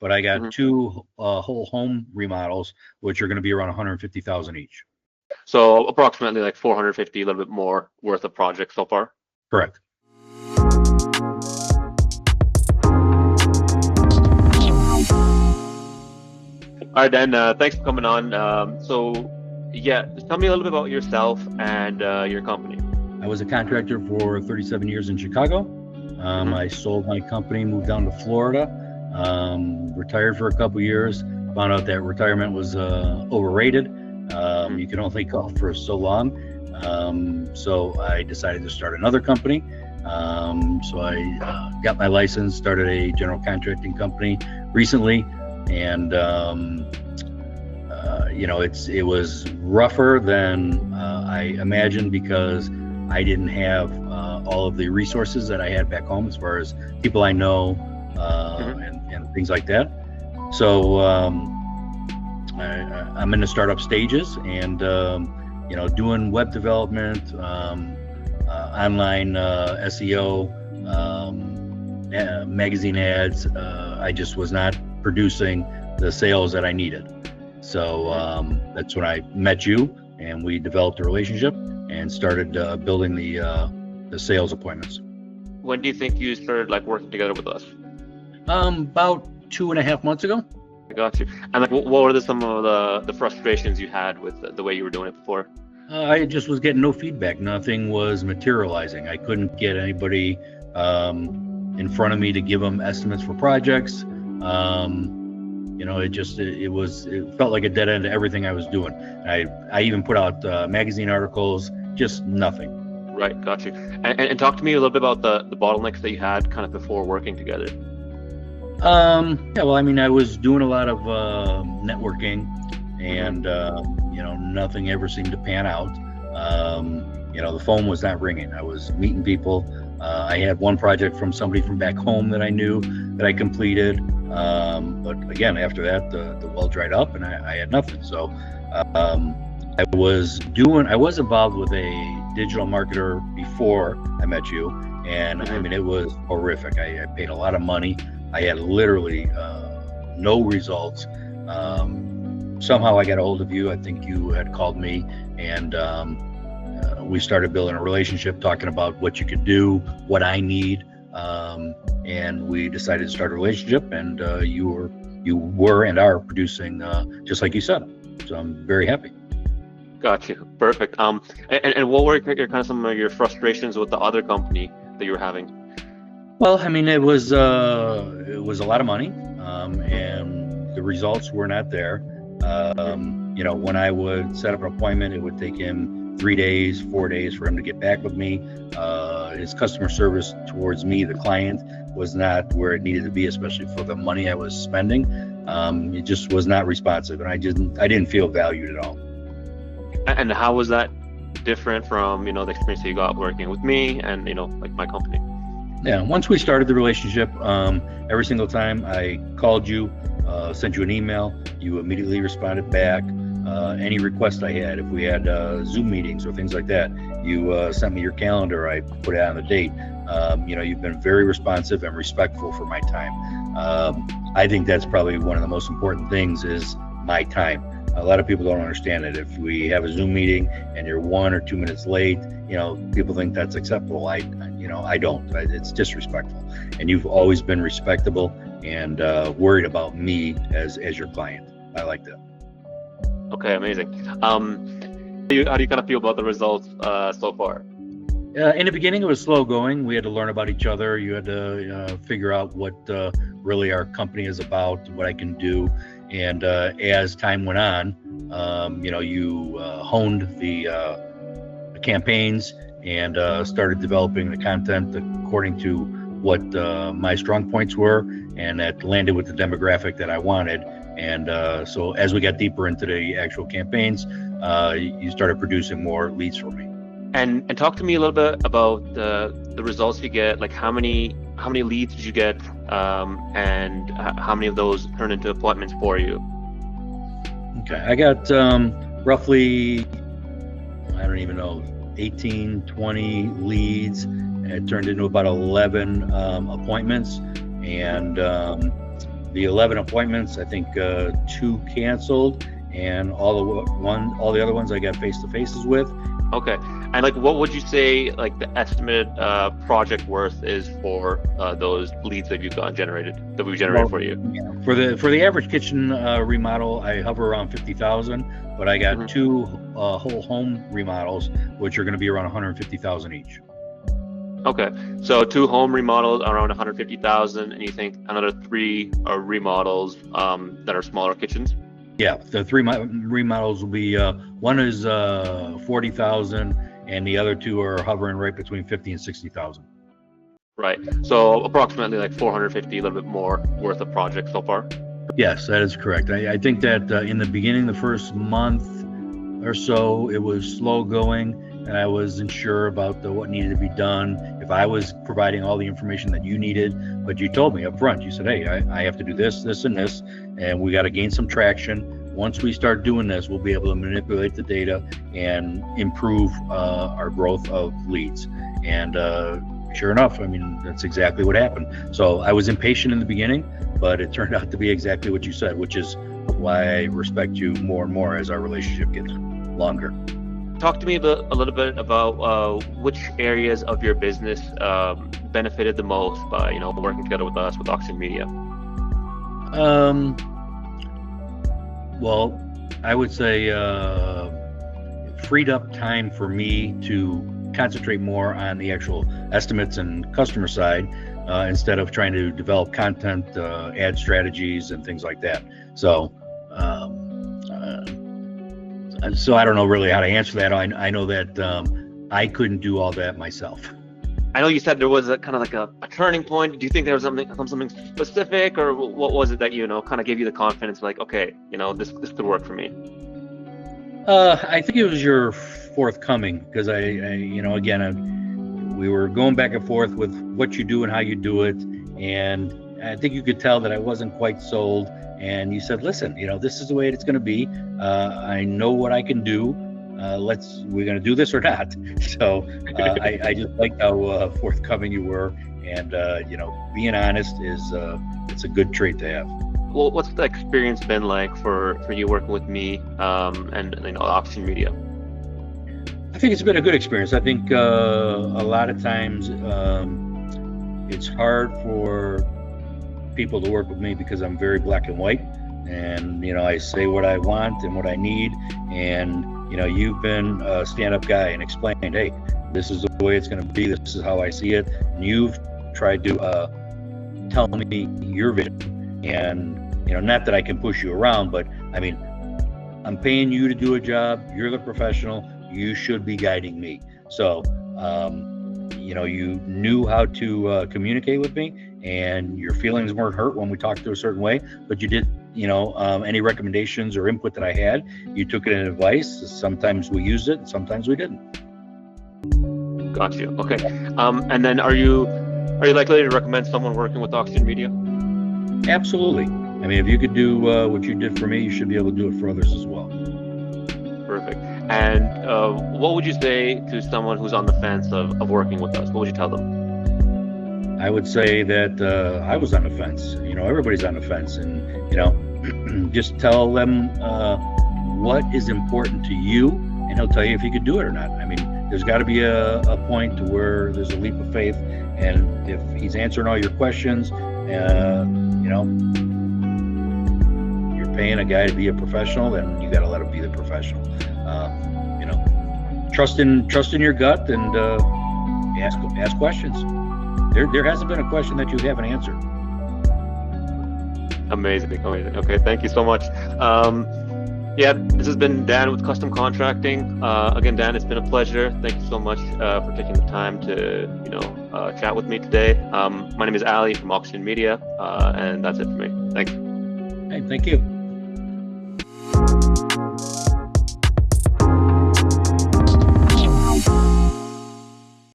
but I got two whole home remodels, which are going to be around 150,000 each. So approximately like 450, a little bit more worth of projects so far. Correct. All right, Dan, thanks for coming on. So yeah, just tell me a little bit about yourself and your company. I was a contractor for 37 years in Chicago. I sold my company, moved down to Florida, retired for a couple years, found out that retirement was overrated. You can only golf for so long. So I decided to start another company. So I got my license, started a general contracting company recently, and it was rougher than I imagined because I didn't have all of the resources that I had back home as far as people I know and things like that. So I'm in the startup stages and doing web development, online SEO, magazine ads. I just was not producing the sales that I needed. So that's when I met you, and we developed a relationship and started building the sales appointments. When do you think you started like working together with us? About 2.5 months ago. I got you. And like, what were some of the frustrations you had with the way you were doing it before? I just was getting no feedback. Nothing was materializing. I couldn't get anybody in front of me to give them estimates for projects. It felt like a dead end to everything I was doing. I even put out magazine articles, just nothing. Right, got you. And talk to me a little bit about the bottlenecks that you had kind of before working together. I was doing a lot of networking, and nothing ever seemed to pan out. The phone was not ringing. I was meeting people. I had one project from somebody from back home that I knew that I completed. But again, after that, the well dried up and I had nothing. So I was involved with a digital marketer before I met you. And it was horrific. I paid a lot of money. I had literally no results. Somehow I got a hold of you. I think you had called me, and we started building a relationship, talking about what you could do, what I need, and we decided to start a relationship. And you were and are producing just like you said. So I'm very happy. Got you. Perfect. And what were some of your frustrations with the other company that you were having? Well, it was a lot of money, and the results were not there. When I would set up an appointment, it would take him 3 days, 4 days for him to get back with me. His customer service towards me, the client, was not where it needed to be, especially for the money I was spending. It just was not responsive, and I didn't feel valued at all. And how was that different from the experience that you got working with me and like my company? Yeah, once we started the relationship, every single time I called you, sent you an email, you immediately responded back. Any request I had, if we had Zoom meetings or things like that, you sent me your calendar. I put it on the date. You've been very responsive and respectful for my time. I think that's probably one of the most important things is my time. A lot of people don't understand it. If we have a Zoom meeting and you're 1 or 2 minutes late, people think that's acceptable. I don't. It's disrespectful. And you've always been respectable and worried about me as your client. I like that. Okay, amazing. How do you kind of feel about the results so far? In the beginning, it was slow going. We had to learn about each other. You had to figure out what really our company is about, what I can do. And as time went on, you honed the campaigns and started developing the content according to what my strong points were, and that landed with the demographic that I wanted. And so as we got deeper into the actual campaigns, you started producing more leads for me. And talk to me a little bit about the results you get. Like how many leads did you get, and how many of those turned into appointments for you? Okay, I got roughly, I don't even know, 18, 20 leads, and it turned into about 11 appointments. And the 11 appointments, I think 2 canceled, and all the other ones I got face-to-faces with. Okay. And like, what would you say like the estimated project worth is for those leads that we generated for you? Yeah. For the average kitchen remodel, I hover around 50,000, but I got 2 whole home remodels, which are going to be around 150,000 each. Okay, so 2 home remodels around 150,000, and you think another 3 remodels that are smaller kitchens? Yeah, the 3 remodels will be one is 40,000, and the other 2 are hovering right between 50 and 60,000. Right. So approximately like 450, a little bit more worth of projects so far. Yes, that is correct. I think that in the beginning, the first month or so, it was slow going, and I wasn't sure about what needed to be done, if I was providing all the information that you needed. But you told me up front, you said, hey, I have to do this, this, and this, and we got to gain some traction. Once we start doing this, we'll be able to manipulate the data and improve our growth of leads. And sure enough, I mean, that's exactly what happened. So I was impatient in the beginning, but it turned out to be exactly what you said, which is why I respect you more and more as our relationship gets longer. Talk to me a little bit about which areas of your business benefited the most by working together with us with Oxigen Media. Well, I would say it freed up time for me to concentrate more on the actual estimates and customer side instead of trying to develop content, ad strategies, and things like that. So I don't know really how to answer that. I know that I couldn't do all that myself. I know you said there was a kind of like a turning point. Do you think there was something specific, or what was it that kind of gave you the confidence, like, okay, this could work for me? I think it was your forthcoming, because we were going back and forth with what you do and how you do it, and I think you could tell that I wasn't quite sold. And you said, listen, this is the way it's going to be. I know what I can do. We're going to do this or not. So I just liked how forthcoming you were. And, being honest it's a good trait to have. Well, what's the experience been like for you working with me and Oxigen Media? I think it's been a good experience. I think a lot of times it's hard for people to work with me because I'm very black and white, and I say what I want and what I need, and you've been a stand-up guy and explained, hey, this is the way it's going to be, this is how I see it, and you've tried to tell me your vision. And not that I can push you around, but I mean, I'm paying you to do a job, you're the professional, you should be guiding me. So you knew how to communicate with me, and your feelings weren't hurt when we talked to a certain way, but you did, any recommendations or input that I had, you took it in advice. Sometimes we used it, sometimes we didn't. Got you. Okay. And then are you likely to recommend someone working with Oxigen Media? Absolutely. I mean, if you could do what you did for me, you should be able to do it for others as well. Perfect. And what would you say to someone who's on the fence of working with us? What would you tell them? I would say that I was on the fence. Everybody's on the fence, and just tell them what is important to you, and he'll tell you if you could do it or not. I mean, there's got to be a point to where there's a leap of faith, and if he's answering all your questions, you're paying a guy to be a professional, then you got to let him be the professional. Trust in your gut, and ask questions. There hasn't been a question that you haven't answered. Amazing. Okay, thank you so much. This has been Dan with Custom Contracting. Again, Dan, it's been a pleasure. Thank you so much for taking the time to chat with me today. My name is Ali from Oxigen Media, and that's it for me. Thanks. Hey, thank you.